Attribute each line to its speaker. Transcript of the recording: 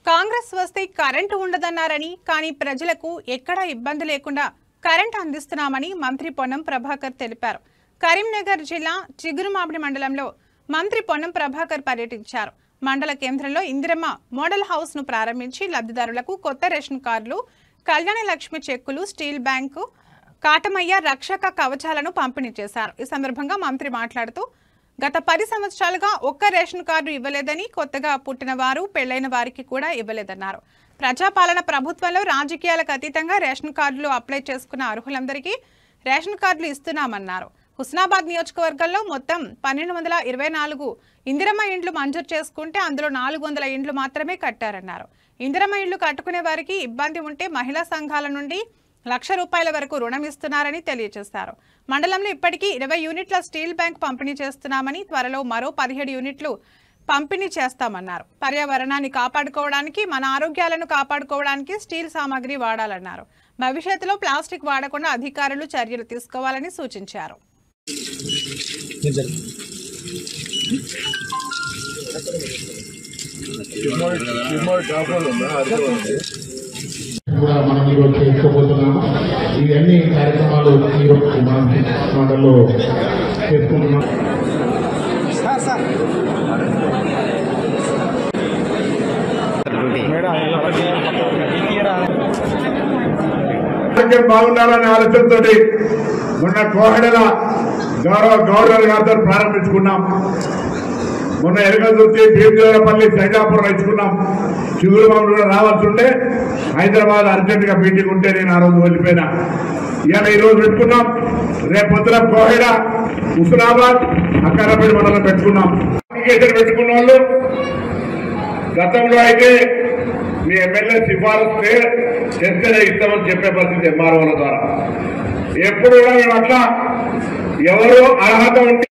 Speaker 1: కాంగ్రెస్ వస్తే కరెంటు ఉండదన్నారని కానీ ప్రజలకు ఎక్కడా ఇబ్బంది లేకుండా కరెంటు అందిస్తున్నామని మంత్రి పొన్నం ప్రభాకర్ తెలిపారు. కరీంనగర్ జిల్లా చిగురుమామిడి మండలంలో మంత్రి పొన్నం ప్రభాకర్ పర్యటించారు. మండల కేంద్రంలో ఇందిరమ్మ మోడల్ హౌస్ ను ప్రారంభించి లబ్ధిదారులకు కొత్త రేషన్ కార్డులు, కళ్యాణ లక్ష్మి చెక్కులు, స్టీల్ బ్యాంకు, కాటమయ్య రక్షక కవచాలను పంపిణీ చేశారు. ఈ సందర్భంగా మంత్రి మాట్లాడుతూ గత 10 సంవత్సరాలుగా ఒక్క రేషన్ కార్డు ఇవ్వలేదని, కొత్తగా పుట్టిన వారు, పెళ్లైన వారికి కూడా ఇవ్వలేదన్నారు. ప్రజాపాలన ప్రభుత్వంలో రాజకీయాలకు అతీతంగా రేషన్ కార్డులు అప్లై చేసుకున్న అర్హులందరికీ రేషన్ కార్డులు ఇస్తున్నామన్నారు. హుస్నాబాద్ నియోజకవర్గంలో మొత్తం 1224 ఇందిరమ్మ ఇండ్లు మంజూరు చేసుకుంటే అందులో 400 ఇండ్లు మాత్రమే కట్టారన్నారు. ఇందిరమ్మ ఇండ్లు కట్టుకునే వారికి ఇబ్బంది ఉంటే మహిళా సంఘాల నుండి ₹1,00,000 వరకు రుణం ఇస్తున్నారని తెలియజేశారు. మండలంలో ఇప్పటికీ 20 యూనిట్ల స్టీల్ బ్యాంక్ పంపిణీ చేస్తున్నామని, త్వరలో మరో 17 యూనిట్లు పంపిణీ చేస్తామన్నారు. పర్యావరణాన్ని కాపాడుకోవడానికి, మన ఆరోగ్యాలను కాపాడుకోవడానికి స్టీల్ సామాగ్రి వాడాలన్నారు. భవిష్యత్తులో ప్లాస్టిక్ వాడకుండా అధికారులు చర్యలు తీసుకోవాలని సూచించారు.
Speaker 2: కూడా మనం ఈరోజు చేసుకోబోతున్నాము. ఇవన్నీ కార్యక్రమాలు ఈరోజు మనం మండలంలో చేసుకుంటున్నాం.
Speaker 3: బాగుండాలనే ఆలోచనతో మొన్న కోహడల గవర్నర్ గారితో ప్రారంభించుకున్నాం. మొన్న ఎరగదుర్తి, భీమదేవరపల్లి, సైదాపురం ఇచ్చుకున్నాం. చిగురుమామిడి కూడా రావాల్సి ఉంటే హైదరాబాద్ అర్జెంట్ గా మీటింగ్ ఉంటే నేను ఆ రోజు వెళ్ళిపోయినా. ఇవాళ ఈ రోజు పెట్టుకున్నాం. రేపు పొద్దున కోహెడ, హుస్నాబాద్, అక్కారపేట మండలం పెట్టుకున్నాం. అప్లికేషన్ పెట్టుకున్న వాళ్ళు గతంలో అయితే మీ ఎమ్మెల్యే సిఫారసు చేస్తేనే ఇస్తామని చెప్పే పరిస్థితి ఎంఆర్ఓల ద్వారా. ఎప్పుడు కూడా మేము అట్లా ఎవరు అర్హత ఉంటే